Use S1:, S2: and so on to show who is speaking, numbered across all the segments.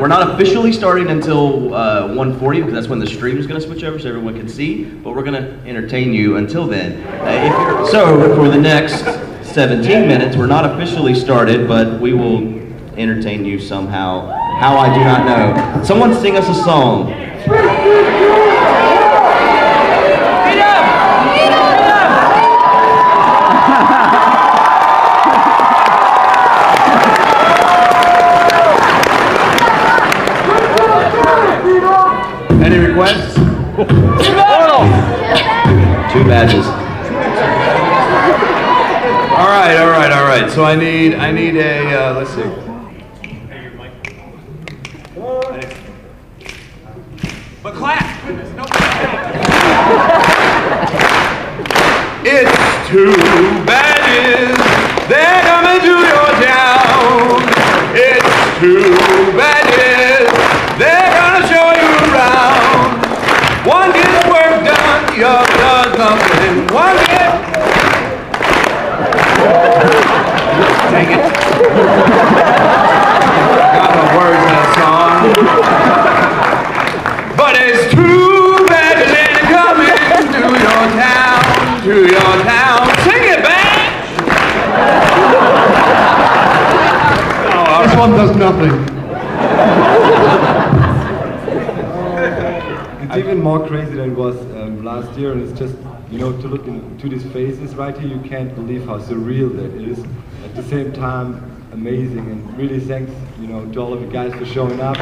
S1: We're not officially starting until 1:40 because that's when the stream is going to switch over so everyone can see. But we're going to entertain you until then. So for the next 17 minutes, we're not officially started, but we will entertain you somehow. How I do not know. Someone sing us a song. Any requests? Two badges. All right. So I need a, let's see. But clap! It's two badges, they're coming to your town. It's two badges, they're gonna show you around. One gets work done, the other does nothing. One gets... Dang it. Got no words in a song. But it's two badges and they're coming to your town, to your town. Sing it, man!
S2: This one does nothing. It's even more crazy than it was last year, and it's just, you know, to look into these faces right here, you can't believe how surreal that is. At the same time, amazing, and really thanks, you know, to all of you guys for showing up.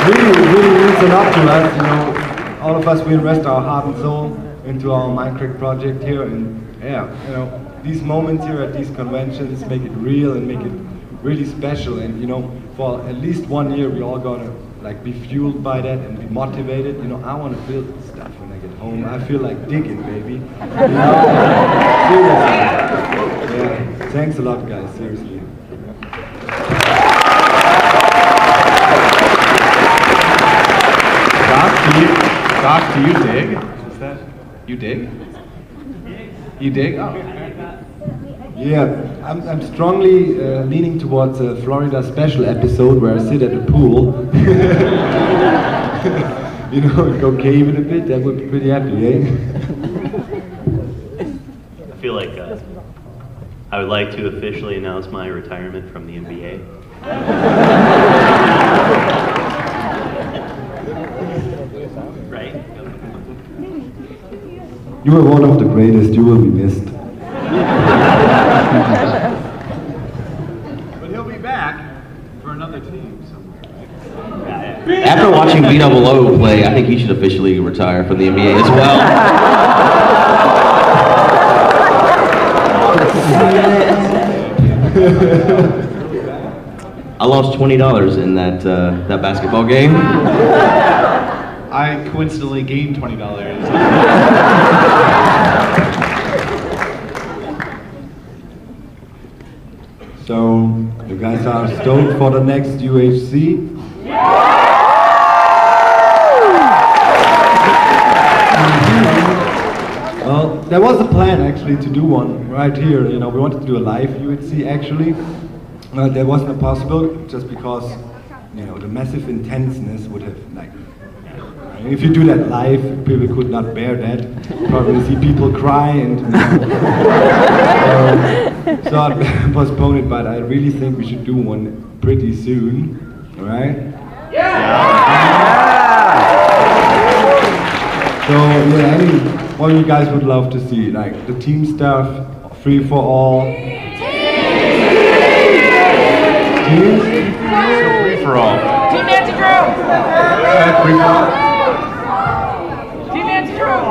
S2: Really means a lot to us, you know. All of us, we invest our heart and soul into our Mindcrack project here, and yeah, you know, these moments here at these conventions make it real and make it really special. And you know, for at least 1 year, we all gotta like be fueled by that and be motivated. You know, I want to build stuff when I get home. I feel like digging, baby. You know? Seriously. Yeah. Thanks a lot, guys. Seriously.
S3: Doc, do you dig? What's that? You dig? You dig? Oh.
S2: Yeah, I'm strongly leaning towards a Florida special episode where I sit at the pool. You know, go caving a bit. That would be pretty happy, eh?
S4: I feel like I would like to officially announce my retirement from the NBA. Right?
S2: You are one of the greatest. You will be missed.
S3: But he'll be back for another team somewhere, right?
S1: After watching B00 play, I think he should officially retire from the NBA as well. I lost $20 in that basketball game.
S3: I coincidentally gained $20.
S2: So, you guys are stoked for the next UHC? Well, there was a plan actually to do one right here. You know, we wanted to do a live UHC actually. That wasn't possible just because, you know, the massive intenseness would have, like, if you do that live, people could not bear that. Probably see people cry and, you know. So I postponed it, but I really think we should do one pretty soon, alright? So, yeah, what you guys would love to see, like the team stuff, free for all. Teams?
S3: So free for all.
S5: Team Nancy Drew!
S2: Free for all.
S5: Team Nancy Drew!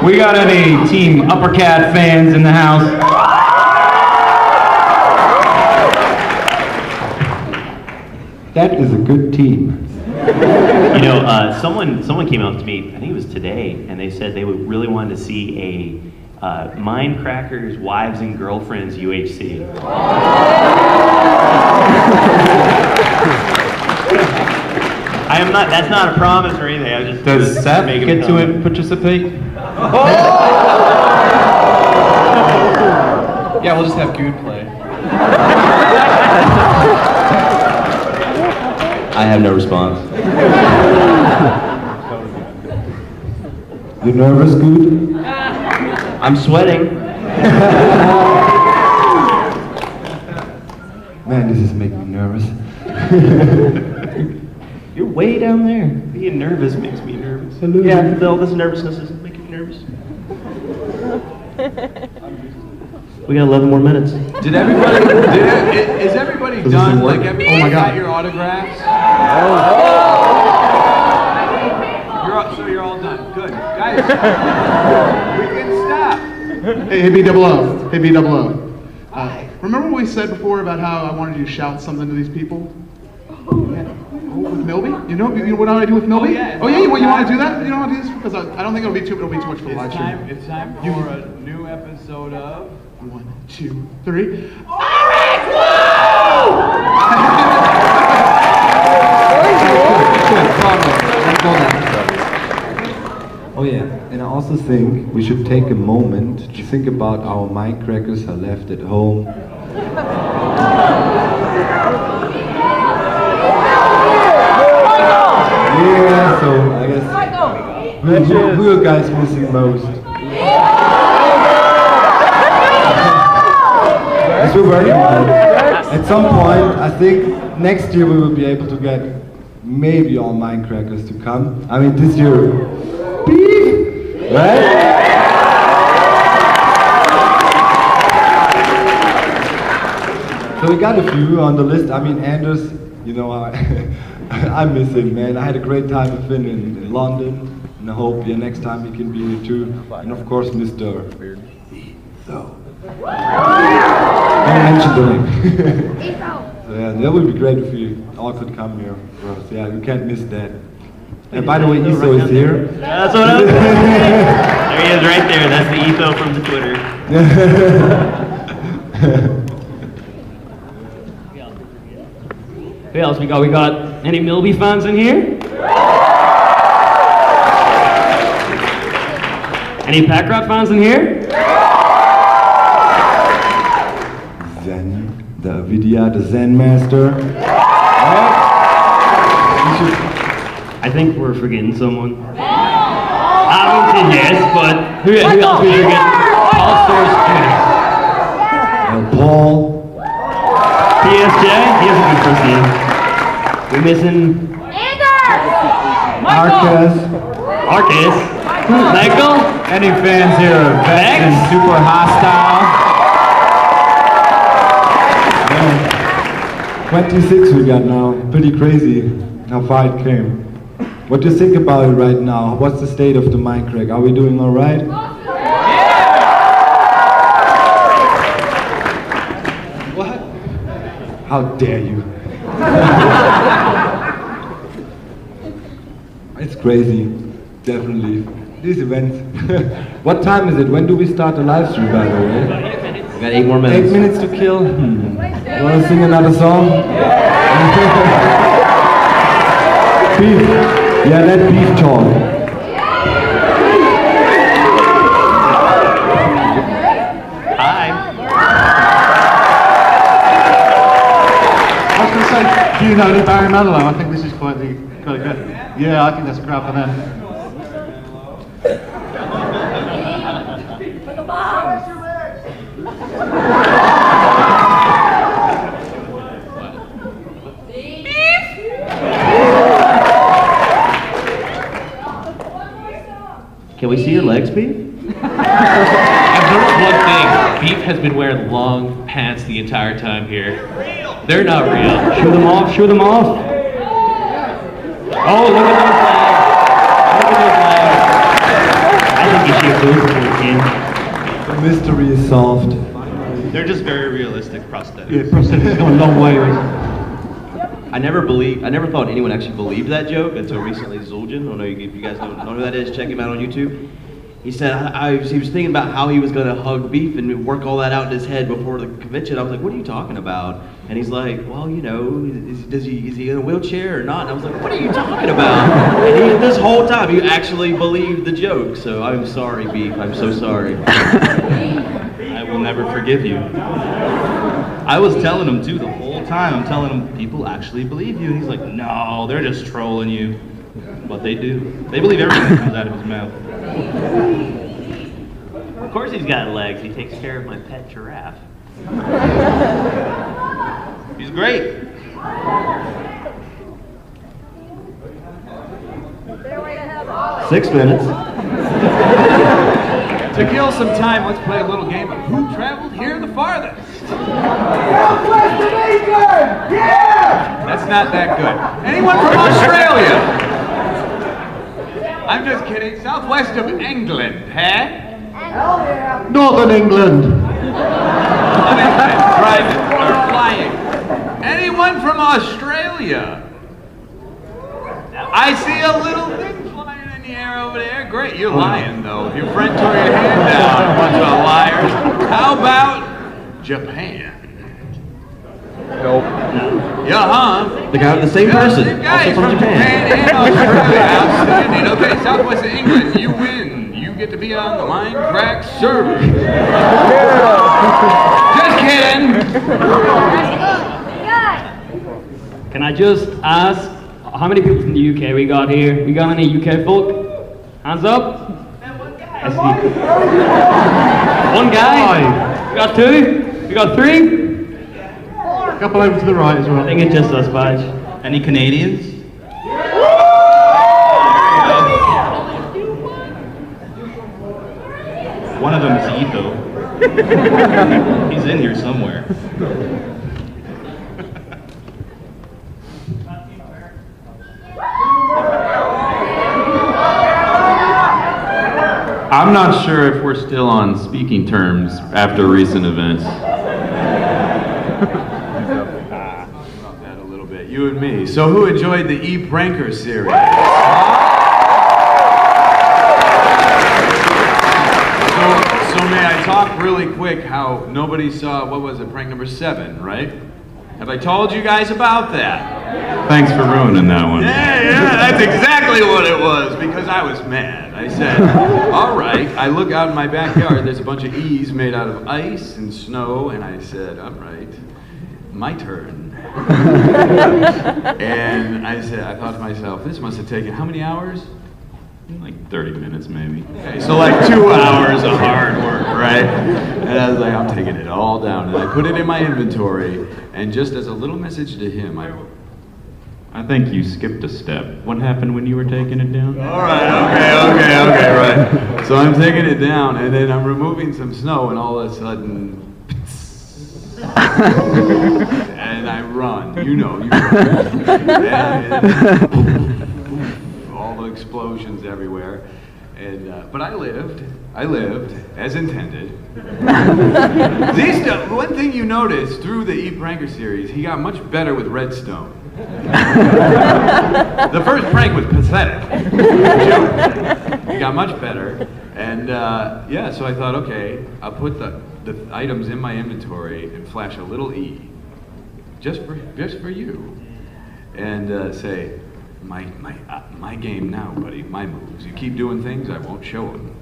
S6: We got any Team Uppercat fans in the house?
S2: That is a good team.
S4: You know, someone came up to me, I think it was today, and they said they would really wanted to see a Mindcrackers, Wives and Girlfriends UHC. I am not. That's not a promise or anything. I just
S6: Does Seth get to participate?
S3: Yeah, we'll just have Good play.
S1: I have no response.
S2: You nervous, Good?
S1: I'm sweating.
S2: Man, this is making me nervous.
S1: You're way down there.
S4: Being nervous makes me nervous.
S2: Hello.
S1: Yeah, all this nervousness is making you nervous. We got 11 more minutes.
S3: Is everybody done? Like, everybody got your autographs? You're all done. Good. Guys, we can stop.
S7: Hey, B-double-O. Hey, B-double-O. Remember what we said before about how I wanted you to shout something to these people? With Milby? You know what I do with Milby?
S3: Oh yeah.
S7: You want to do that? You know what to do this? Because I don't think it'll be too much for the live stream.
S3: It's time for a new episode of...
S7: 1, 2, 3.
S2: Oh yeah, and I also think we should take a moment to think about our Mindcrackers are left at home. Yeah, so I guess who are you guys missing most? Yes, we're working on it. At some point, I think next year we will be able to get maybe all Mindcrackers to come. I mean, this year, beep, right? So we got a few on the list. I mean, Anders, you know, I miss him, man. I had a great time with him in London, and I hope next time he can be here too. And of course, Mr. So. Don't mention the name. So yeah, that would be great if you all could come here for us. Yeah, you can't miss that. And by the way, Iso is here.
S4: That's what I'm saying. There he is right there. That's the Etho from the Twitter.
S6: Who else we got? We got any Milby fans in here? Any Pack Rat fans in here?
S2: Zen, the Vidya, the Zen master.
S4: I think we're forgetting someone. I would say yes, but who else we forget? Paul Source Jr.
S2: Paul.
S4: PSJ, he has a good first name. We're missing
S2: Marcus.
S4: Marcus. Michael?
S6: Any fans here of Vex and Super Hostile?
S2: 26 we got now. Pretty crazy how far it came. What do you think about it right now? What's the state of the Mindcrack? Are we doing all right? What? How dare you? It's crazy, definitely. These events. What time is it? When do we start the live stream, by the way?
S1: We got 8 more minutes.
S2: 8 minutes to kill? You want to sing another song? Beef. Yeah, let beef talk.
S4: Hi.
S7: I was going to say, do you know Barry Manilow? I think this is quite good. Yeah, I think that's a crowd for them.
S1: Can we see your legs, Beef?
S8: I've noticed one thing. Beef has been wearing long pants the entire time here. They're not real.
S6: Show them off, show them off.
S4: Oh, look at those flags. Look at those flags. I think you should go for it,
S2: The mystery is solved.
S3: They're just very realistic prosthetics.
S7: Yeah, prosthetics go a long way.
S1: I never thought anyone actually believed that joke until recently. Zuljan, I don't know if you guys don't know who that is, check him out on YouTube. He said he was thinking about how he was going to hug Beef and work all that out in his head before the convention. I was like, what are you talking about? And he's like, well, you know, is he in a wheelchair or not? And I was like, what are you talking about? And this whole time, he actually believed the joke. So I'm sorry, Beef. I'm so sorry.
S4: I will
S9: never forgive you. I was telling him too the whole time. I'm telling him people actually believe you. And he's like, no, they're just trolling you. But they do. They believe everything that comes out of his mouth.
S4: Of course he's got legs. He takes care of my pet giraffe.
S9: He's great.
S1: Six minutes.
S6: To kill some time, let's play a little game of who traveled here the farthest.
S5: Southwest of England! Yeah!
S6: That's not that good. Anyone from Australia? I'm just kidding. Southwest of England, huh?
S5: Hell yeah!
S7: Northern England.
S6: Driving or flying. Anyone from Australia? I see a little thing flying in the air over there. Great, you're lying though. Your friend tore your hand down, bunch of liars. How about Japan?
S3: Nope.
S6: Yeah, huh?
S1: The guy, the same person.
S6: Same guys
S1: Also from Japan.
S6: and Australia. Outstanding. Okay, Southwest of England, you win. You get to be on the Mindcrack server. Just kidding.
S10: Can I just ask, how many people from the UK we got here? We got any UK folk? Hands up. I see. One guy? We got two? We got three?
S7: A couple over to the right as well.
S10: I think it's just us, Badge.
S9: Any Canadians? One of them is Etho. He's in here somewhere.
S6: I'm not sure if we're still on speaking terms after recent events. About that a little bit, you and me. So who enjoyed the E-Pranker series? So may I talk really quick how nobody saw, what was it, prank number 7, right? Have I told you guys about that?
S3: Thanks for ruining that one.
S6: Yeah, that's exactly what it was, because I was mad. I said, all right, I look out in my backyard, there's a bunch of E's made out of ice and snow, and I said, all right, my turn. And I thought to myself, this must have taken how many hours?
S3: Like 30 minutes maybe.
S6: Okay, so like 2 hours of hard work, right? And I was like, I'm taking it all down. And I put it in my inventory, and just as a little message to him,
S3: I think you skipped a step. What happened when you were taking it down?
S6: all right, okay, right. So I'm taking it down, and then I'm removing some snow, and all of a sudden, and I run. You run. And all the explosions everywhere. And but I lived as intended. One thing you notice through the E-Pranker series, he got much better with redstone. The first prank was pathetic. He got much better, and yeah. So I thought, okay, I'll put the items in my inventory and flash a little E, just for you, and say, my game now, buddy. My moves. You keep doing things, I won't show them.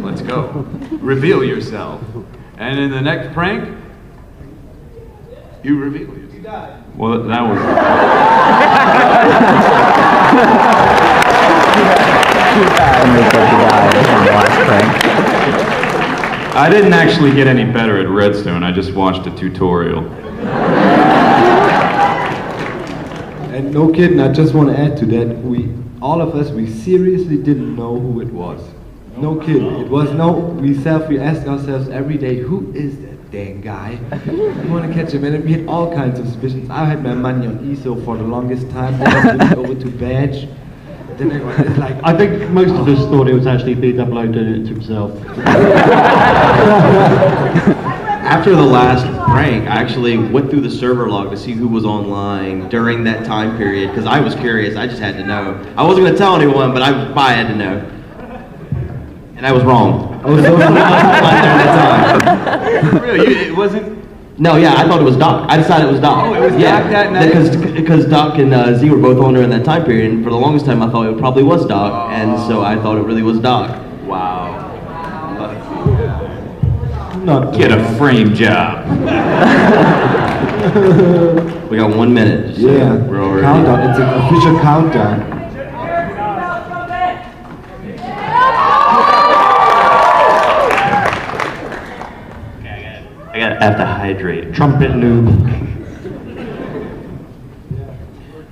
S6: Let's go. Reveal yourself. And in the next prank, you reveal yourself.
S3: Well, that was... I didn't actually get any better at redstone. I just watched a tutorial.
S2: And no kidding, I just want to add to that, all of us, we seriously didn't know who it was. No kidding, we asked ourselves every day, who is that dang guy? We want to catch him, and we had all kinds of suspicions. I had my money on ESO for the longest time, then I switched over to Badge. Then it's like,
S11: I think most of us thought it was actually B-double-O doing it to himself.
S1: After the last prank, I actually went through the server log to see who was online during that time period, because I was curious. I just had to know. I wasn't going to tell anyone, but I had to know. And I was wrong. I was so online during that time.
S6: Really? It wasn't?
S1: No, yeah, I thought it was Doc. I decided it was Doc.
S6: Oh, it was Doc that night?
S1: Because Doc and Z were both on during that time period, and for the longest time I thought it probably was Doc, and so I thought it really was Doc.
S6: Wow.
S2: Not
S6: Get a frame job.
S1: We got 1 minute. So
S2: Yeah,
S1: we're already.
S2: countdown. It's an official countdown.
S4: I have to hydrate.
S11: Trumpet noob.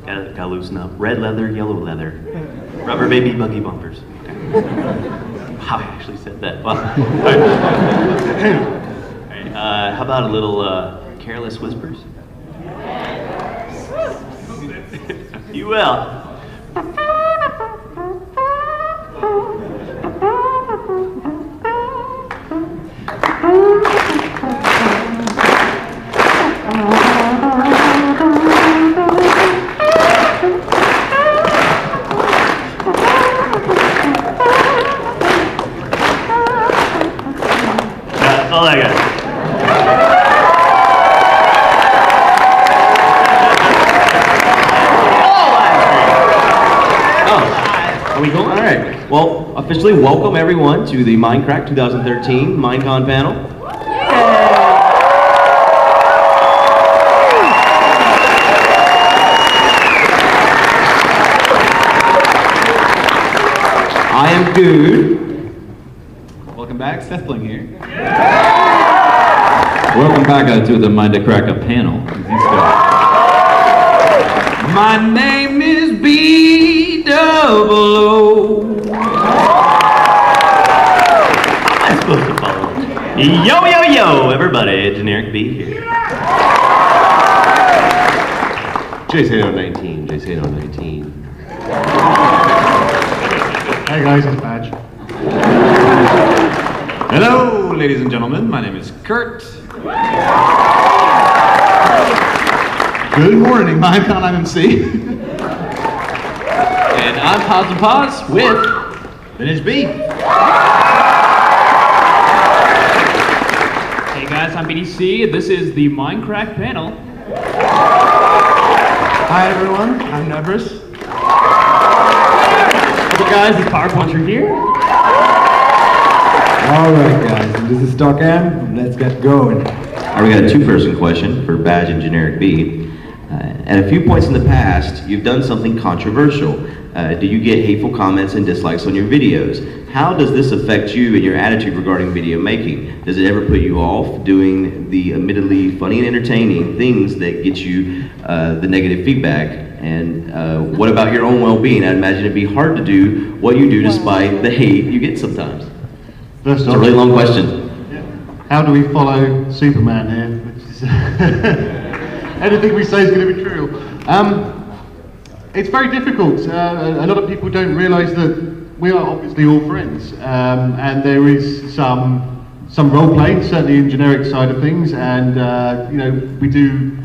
S4: Gotta loosen up. Red leather, yellow leather. Rubber baby buggy bumpers. Okay. Wow, I actually said that. Well, all right. How about a little careless whispers? You will. That's all I got.
S1: Oh, are we going? All right. Well, officially welcome everyone to the Mindcrack 2013 Minecon panel. I am Good.
S3: Welcome back, Sethling here. Welcome back to the Mindcrack panel. My name is B-double-O.
S4: I'm supposed to follow. Yo, yo, yo, everybody. Generic B here.
S1: JSano19, JSano19.
S11: Hey guys, it's Badge.
S6: Hello, ladies and gentlemen. My name is Kurt.
S7: Good morning, Minecon MC.
S8: And I'm Pause and Pause with
S9: Finish B.
S10: Hey guys, I'm BDC, and this is the Mindcrack panel.
S2: Hi everyone, I'm Nevers.
S10: Hello guys, it's Power Puncher here.
S2: Alright guys, and this is Doc M. Let's get going.
S1: All right, we got a two-person question for Badge and Generic B. At a few points in the past, you've done something controversial. Do you get hateful comments and dislikes on your videos? How does this affect you and your attitude regarding video making? Does it ever put you off doing the admittedly funny and entertaining things that get you the negative feedback? And what about your own well-being? I'd imagine it'd be hard to do what you do despite the hate you get sometimes.
S11: First
S1: It's
S11: off,
S1: a really long question.
S11: how do we follow Superman here? Which is anything we say is going to be true. It's very difficult. A lot of people don't realise that we are obviously all friends, and there is some role play, certainly in generic side of things, and you know, we do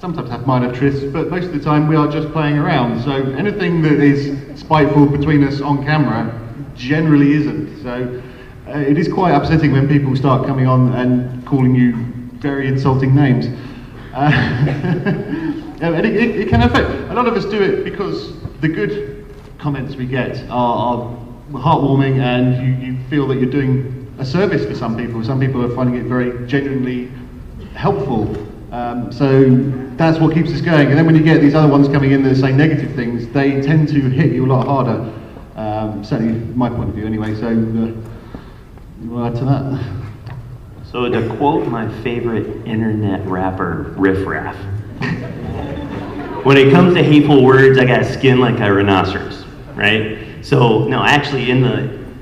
S11: sometimes have minor trysts, but most of the time we are just playing around. So anything that is spiteful between us on camera generally isn't. So it is quite upsetting when people start coming on and calling you very insulting names. And it can affect. A lot of us do it because the good comments we get are heartwarming, and you feel that you're doing a service for some people. Some people are finding it very genuinely helpful. So that's what keeps us going. And then when you get these other ones coming in that say negative things, they tend to hit you a lot harder. Certainly from my point of view anyway, so we'll add to that.
S4: So to quote my favorite internet rapper, Riff Raff, when it comes to hateful words, I got skin like a rhinoceros, right? So no, actually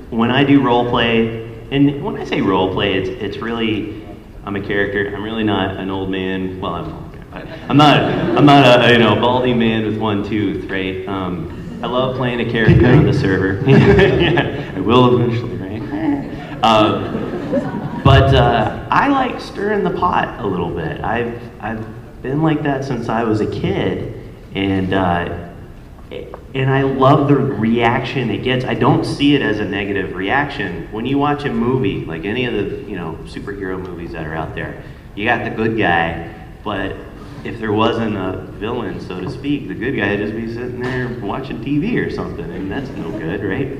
S4: when I do role play, and when I say role play, it's really, I'm a character. I'm really not an old man. Well, I'm not a baldy man with one tooth, right? I love playing a character on the server. Yeah, I will eventually, right? But I like stirring the pot a little bit. I've been like that since I was a kid, and I love the reaction it gets. I don't see it as a negative reaction. When you watch a movie, like any of the superhero movies that are out there, you got the good guy, but if there wasn't a villain, so to speak, the good guy would just be sitting there watching TV or something, and that's no good, right?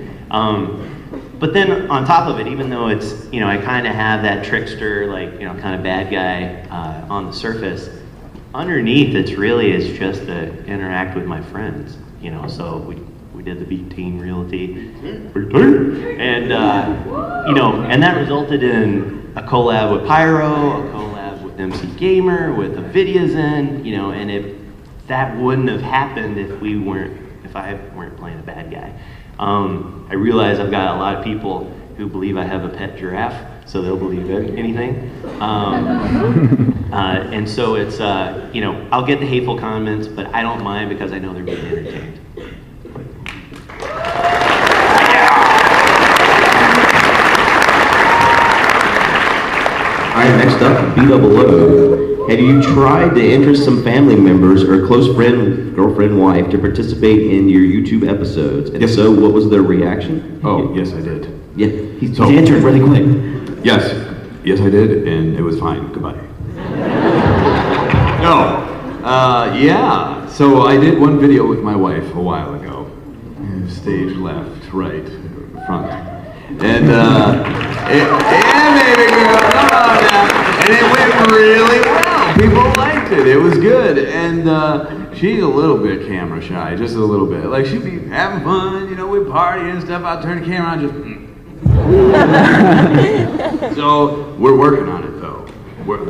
S4: But then on top of it, even though it's, I kind of have that trickster, like, kind of bad guy on the surface, underneath it's just to interact with my friends, so we did the B-Team Realty, and, and that resulted in a collab with Pyro, a collab with MC Gamer, with Avidiazen, and that wouldn't have happened if I weren't playing a bad guy. I realize I've got a lot of people who believe I have a pet giraffe, so they'll believe anything. And so it's, I'll get the hateful comments, but I don't mind because I know they're being entertained.
S1: All right, next up, B-double-O. Have you tried to interest some family members or close friend, girlfriend, wife to participate in your YouTube episodes? And
S6: Yes.
S1: so, what was their reaction?
S6: Oh, yes, I did.
S1: Yeah, he's answered really quick.
S6: Yes, I did, and it was fine. Goodbye. No, yeah. So I did one video with my wife a while ago. Stage left, right, front. And, yeah, baby girl, come on now. And it went really well. People liked it. It was good. And she's a little bit camera shy, just a little bit. Like, she'd be having fun, we'd party and stuff. I'd turn the camera on, just. So we're working on it, though.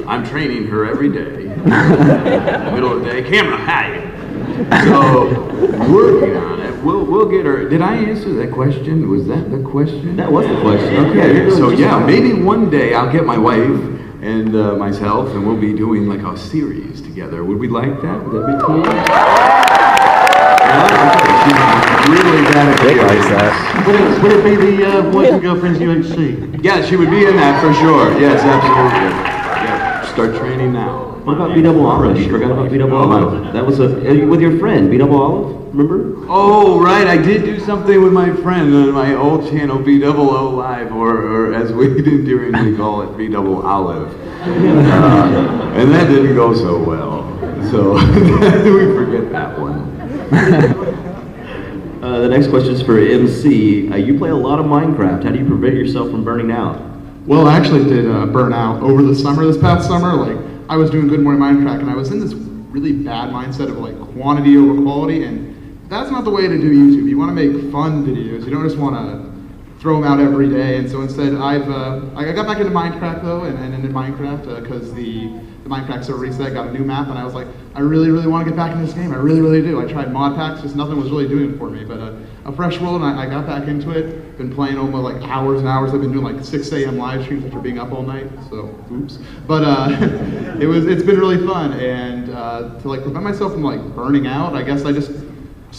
S6: I'm training her every day. Middle of the day, camera, hi. So working on it. We'll get her. Did I answer that question? Was that the question?
S1: That was the question.
S6: Okay. So yeah, maybe one day I'll get my wife and myself, and we'll be doing like a series together. Would we like that? Would that be cool? She's really bad at
S11: Dick likes that. Would it be the Boys and Girlfriends UHC?
S6: Yeah, she would be in that for sure. Yes, absolutely. Yeah, start training now.
S1: What about B-double-Olive? You forgot about B-double-Olive. That was with your friend, B-double-Olive, remember?
S6: Oh, right, I did do something with my friend on my old channel, B-double-O Live, or as we endearingly call it, B-double-Olive. And that didn't go so well, so we forget that one.
S1: The next question is for MC. You play a lot of Minecraft. How do you prevent yourself from burning out?
S7: Well, I actually did burn out over the summer, this past summer. Like, I was doing good more in Minecraft, and I was in this really bad mindset of like quantity over quality, and that's not the way to do YouTube. You want to make fun videos. You don't just want to throw them out every day. And so instead, I got back into Minecraft though, and into Minecraft because the Minecraft server reset, got a new map, and I was like, I really, really want to get back in this game. I really, really do. I tried mod packs, just nothing was really doing it for me. But a fresh world, and I got back into it. Been playing almost like hours and hours. I've been doing like 6 a.m. live streams after being up all night. So, oops. But it's been really fun, and to like prevent myself from like burning out, I guess I just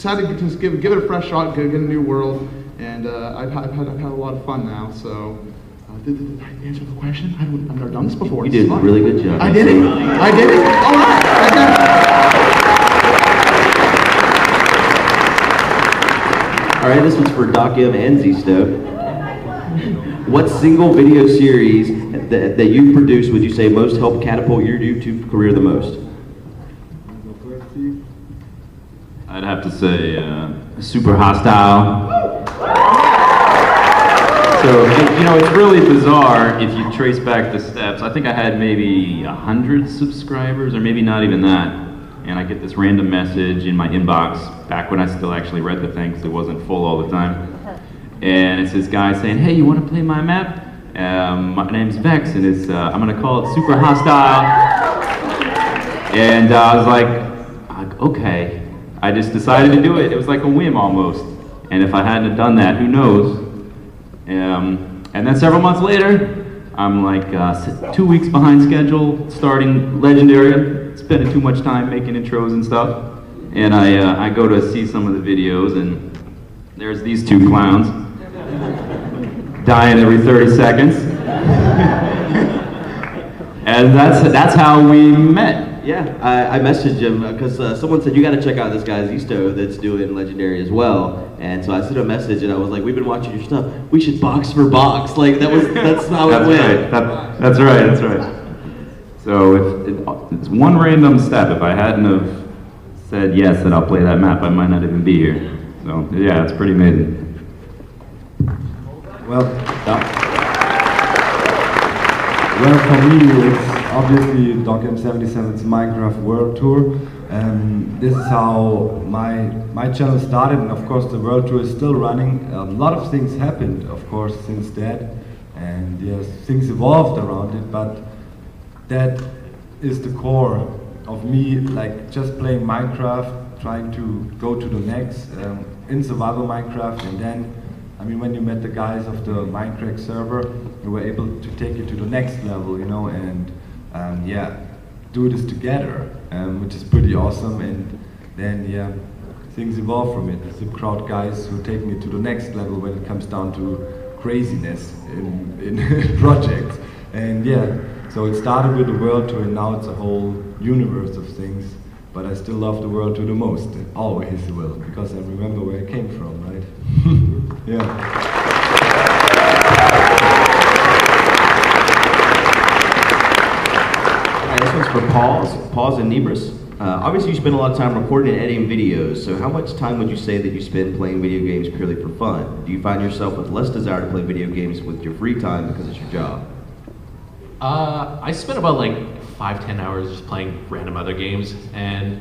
S7: had to just give it a fresh shot, get a new world, and I've had a lot of fun now. So. Did I answer the question? I've never done this before.
S1: You did a really good job.
S7: I did it? I did it? All right.
S1: All right, this one's for Doc M and Z-Stoke. What single video series that you've produced would you say most helped catapult your YouTube career the most?
S12: I'd have to say Super Hostile. So, it's really bizarre if you trace back the steps. I think I had maybe 100 subscribers, or maybe not even that. And I get this random message in my inbox, back when I still actually read the thing, because it wasn't full all the time. And it's this guy saying, hey, you want to play my map? My name's Vex, and I'm going to call it Super Hostile. And I was like, okay. I just decided to do it. It was like a whim almost. And if I hadn't have done that, who knows? And then several months later, I'm like 2 weeks behind schedule, starting Legendary, spending too much time making intros and stuff. And I go to see some of the videos, and there's these two clowns dying every 30 seconds. And that's how we met.
S1: Yeah, I messaged him because someone said, you got to check out this guy Zisto that's doing Legendary as well. And so I sent a message and I was like, we've been watching your stuff. We should box for box. Like, that's how it went.
S12: That's right. So it's one random step. If I hadn't have said yes that I'll play that map, I might not even be here. So yeah, it's pretty amazing.
S2: Well, well, for me, it's obviously Doc M77's Minecraft World Tour. This is how my channel started, and of course the World Tour is still running. A lot of things happened, of course, since that, and yes, things evolved around it, but that is the core of me, like just playing Minecraft, trying to go to the next, in survival Minecraft, and then, I mean, when you met the guys of the Mindcrack server, we were able to take it to the next level, you know, and yeah, do this together, which is pretty awesome. And then, yeah, things evolve from it. It's the crowd guys who take me to the next level when it comes down to craziness in projects. And yeah, so it started with the World Tour, and now it's a whole universe of things. But I still love the World Tour the most, always will, because I remember where I came from, right? Yeah.
S1: This one's for Paws and Nebris. Obviously you spend a lot of time recording and editing videos, so how much time would you say that you spend playing video games purely for fun? Do you find yourself with less desire to play video games with your free time because it's your job?
S8: I spent about like 5-10 hours just playing random other games, and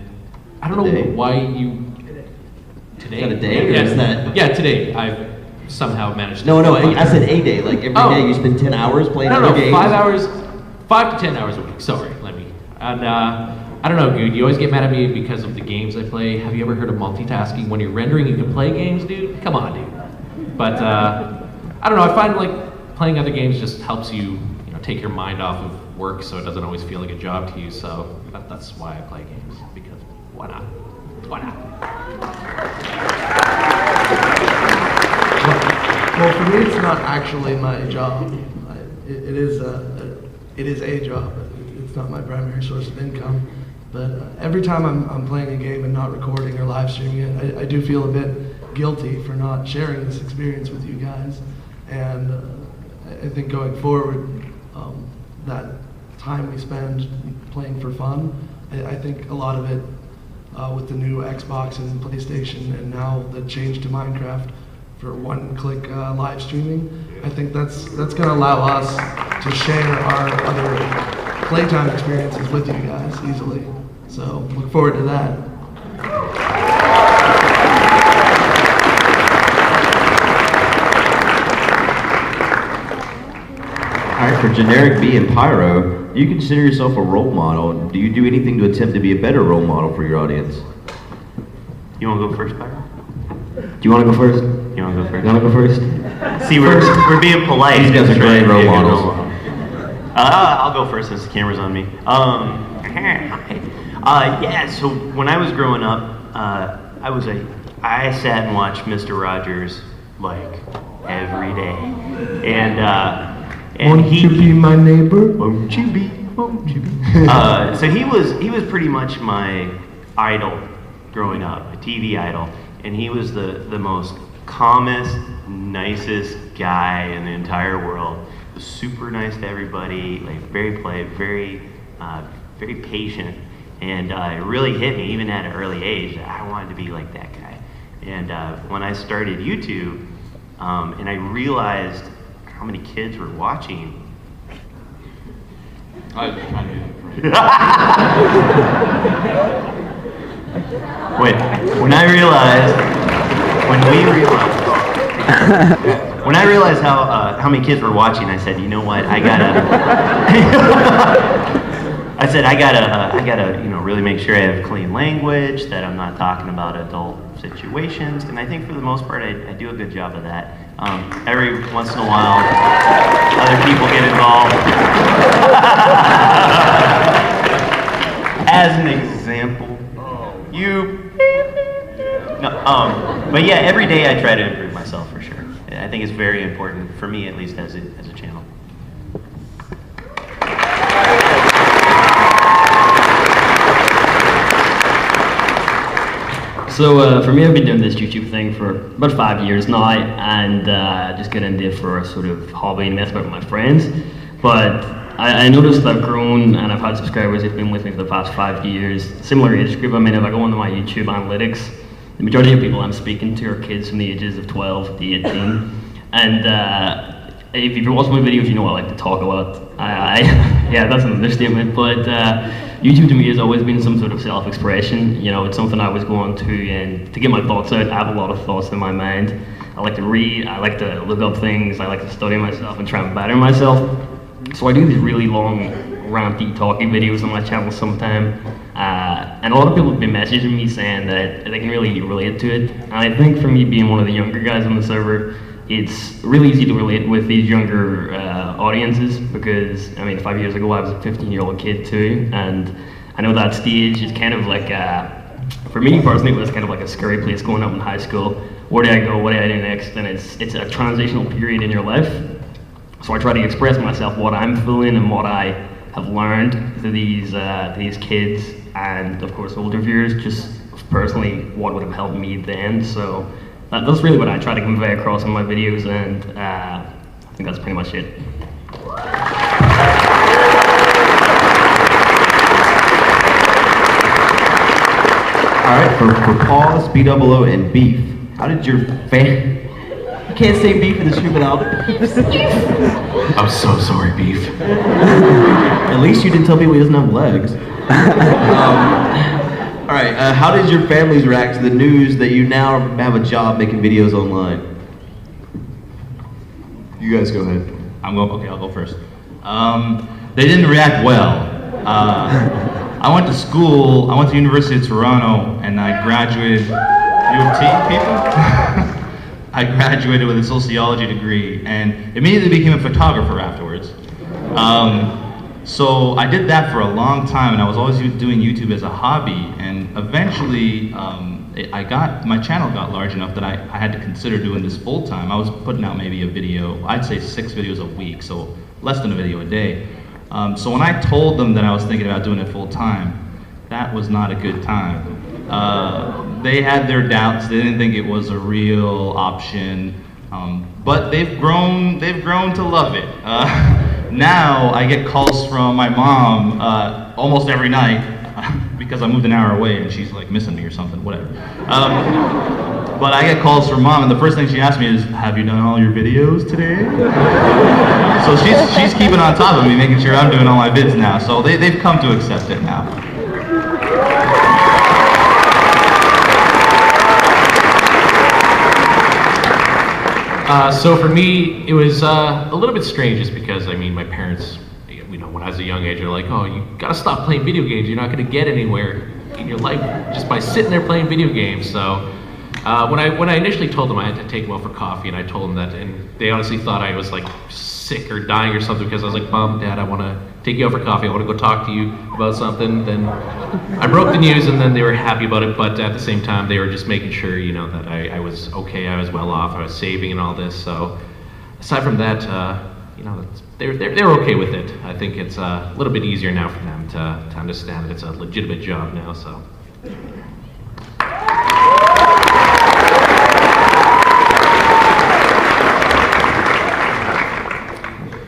S8: I don't know why you... Today?
S1: Is that a day, or is that...
S8: Yeah, today. I've somehow managed to...
S1: No, I said a day, like every day you spend 10 hours playing other games?
S8: 5 to 10 hours a week, sorry, and I don't know, dude, you always get mad at me because of the games I play. Have you ever heard of multitasking? When you're rendering, you can play games, dude? Come on, dude. But, I don't know, I find like playing other games just helps you, take your mind off of work so it doesn't always feel like a job to you, so that's why I play games, because why not? Why not?
S13: Well, for me, it's not actually my job. It is a job. It's not my primary source of income. But every time I'm playing a game and not recording or live streaming it, I do feel a bit guilty for not sharing this experience with you guys. And I think going forward, that time we spend playing for fun, I think a lot of it with the new Xbox and PlayStation, and now the change to Minecraft for one-click live streaming, I think that's going to allow us to share our other playtime experiences with you guys easily. So look forward to that.
S1: All right, for Generic B and Pyro, do you consider yourself a role model? Do you do anything to attempt to be a better role model for your audience?
S4: You want to go first, Pyro?
S10: Do you want to go first?
S4: You want to go first?
S10: You want to go first?
S4: See, we're being polite.
S1: These guys are great role models.
S4: I'll go first since the camera's on me. Yeah, so when I was growing up, I sat and watched Mr. Rogers like every day, and
S13: won't you be my neighbor?
S4: Won't you be? Won't you be? So he was pretty much my idol growing up, a TV idol, and he was the most calmest, nicest guy in the entire world. Was super nice to everybody, like very polite, very patient, and it really hit me even at an early age that I wanted to be like that guy. And when I started YouTube, and I realized how many kids were watching. Wait, when I realized how many kids were watching, I said, you know what, I gotta really make sure I have clean language, that I'm not talking about adult situations, and I think for the most part I do a good job of that. Every once in a while, other people get involved. As an example, but yeah, every day I try to improve myself for sure. I think it's very important for me, at least as a channel.
S10: So for me, I've been doing this YouTube thing for about 5 years now, and just get into it for a sort of hobby and mess about with my friends. But I noticed that I've grown and I've had subscribers who've been with me for the past 5 years. Similar age group. I mean, if I go into my YouTube analytics, the majority of people I'm speaking to are kids from the ages of 12 to 18. And if you've watched my videos, you know I like to talk a lot. Yeah, that's an understatement, but YouTube to me has always been some sort of self-expression. You know, it's something I was going to, and to get my thoughts out. I have a lot of thoughts in my mind. I like to read, I like to look up things, I like to study myself and try and better myself. So I do these really long, ranty, talky videos on my channel sometime. And a lot of people have been messaging me saying that they can really relate to it. And I think for me being one of the younger guys on the server, it's really easy to relate with these younger audiences because, I mean, 5 years ago I was a 15-year-old kid too, and I know that stage is kind of like, for me personally, it was kind of like a scary place going up in high school. Where do I go, what do I do next? And it's a transitional period in your life. So I try to express myself, what I'm feeling and what I have learned to these kids and of course older viewers, just personally what would have helped me then. So that's really what I try to convey across in my videos, and I think that's pretty much it.
S1: Alright, for Pause, B-double-O, and Beef, how did your You can't say Beef in the stream without
S8: I'm so sorry, Beef.
S1: At least you didn't tell people he doesn't have legs. Alright, how did your families react to the news that you now have a job making videos online? You guys go ahead.
S9: Okay, I'll go first. They didn't react well. I went to school, I went to the University of Toronto, and I graduated, U of T people? I graduated with a sociology degree, and immediately became a photographer afterwards. So I did that for a long time, and I was always doing YouTube as a hobby, and eventually my channel got large enough that I had to consider doing this full time. I was putting out maybe a video, I'd say 6 videos a week, so less than a video a day. So when I told them that I was thinking about doing it full time, that was not a good time. They had their doubts, they didn't think it was a real option, but they've grown to love it. Now I get calls from my mom almost every night because I moved an hour away and she's like missing me or something, whatever. But I get calls from mom, and the first thing she asks me is, "Have you done all your videos today?" So she's keeping on top of me, making sure I'm doing all my vids now. So they've come to accept it now.
S8: So for me, it was a little bit strange just because, I mean, my parents, you know, when I was a young age, they're like, "Oh, you gotta stop playing video games. You're not gonna get anywhere in your life just by sitting there playing video games." So when I initially told them I had to take them out for coffee, and I told them that, and they honestly thought I was like sick or dying or something, because I was like, "Mom, Dad, I want to take you out for coffee. I want to go talk to you about something." Then I broke the news, and then they were happy about it, but at the same time, they were just making sure, you know, that I was okay, I was well off, I was saving and all this. So aside from that, you know, they're okay with it. I think it's a little bit easier now for them to understand that it's a legitimate job now. So.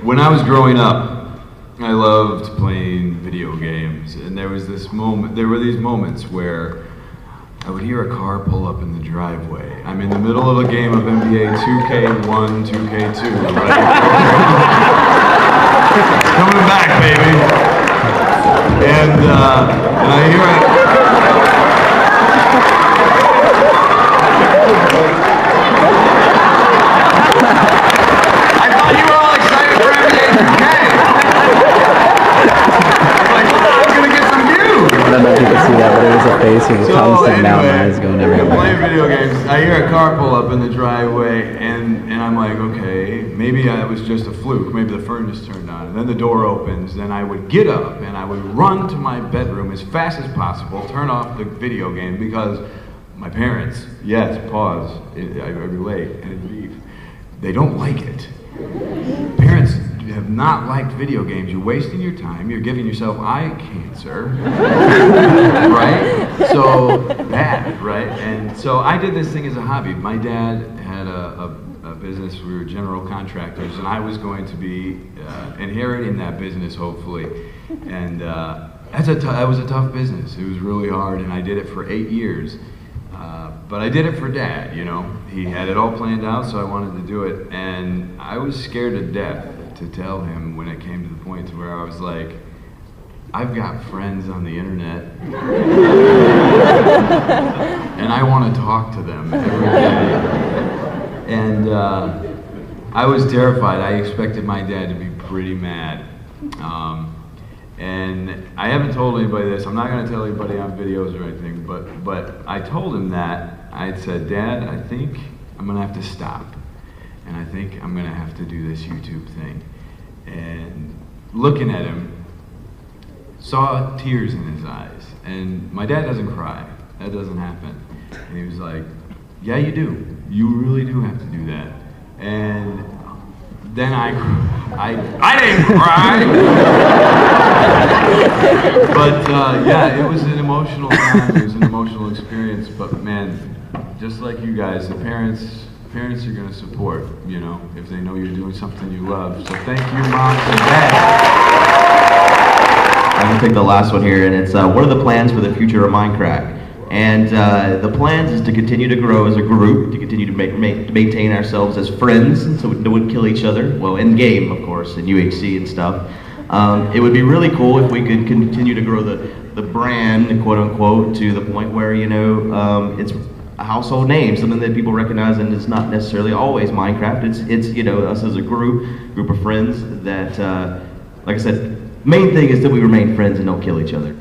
S6: When I was growing up, I loved playing video games, and there were these moments where I would hear a car pull up in the driveway. I'm in the middle of a game of NBA 2K1, 2K2, right? Coming back, baby. And I hear it.
S14: I don't know if you can see that, but it was a face with a constant mountain eyes going everywhere.
S6: Playing video games, I hear a car pull up in the driveway, and I'm like, okay, maybe it was just a fluke, maybe the furnace turned on, and then the door opens, then I would get up, and I would run to my bedroom as fast as possible, turn off the video game, because my parents, yes, pause, I relate, and Beef, they don't like it. Parents have not liked video games. You're wasting your time. You're giving yourself eye cancer, right? So bad, right? And so I did this thing as a hobby. My dad had a business. We were general contractors, and I was going to be inheriting that business, hopefully. And that was a tough business. It was really hard, and I did it for 8 years. but I did it for Dad, you know. He had it all planned out, so I wanted to do it. And I was scared to death to tell him when it came to the point to where I was like, I've got friends on the internet, and I want to talk to them every day. And I was terrified. I expected my dad to be pretty mad. And I haven't told anybody this. I'm not going to tell anybody on videos or anything, but I told him that. I said, Dad, I think I'm going to have to stop. And I think I'm going to have to do this YouTube thing. And looking at him, saw tears in his eyes. And my dad doesn't cry. That doesn't happen. And he was like, yeah, you do. You really do have to do that. And then I didn't cry! But yeah, it was an emotional time. It was an emotional experience. But man, just like you guys, the parents are going to support, you know, if they know you're doing something you love. So thank you, Moms and Dads.
S1: I'm going to take the last one here, and it's what are the plans for the future of Mindcrack? And the plans is to continue to grow as a group, to continue to maintain ourselves as friends, so we wouldn't kill each other. Well, in game, of course, in UHC and stuff. It would be really cool if we could continue to grow the brand, quote unquote, to the point where, you know, it's a household name, something that people recognize, and it's not necessarily always Minecraft. It's you know, us as a group of friends that, like I said, main thing is that we remain friends and don't kill each other.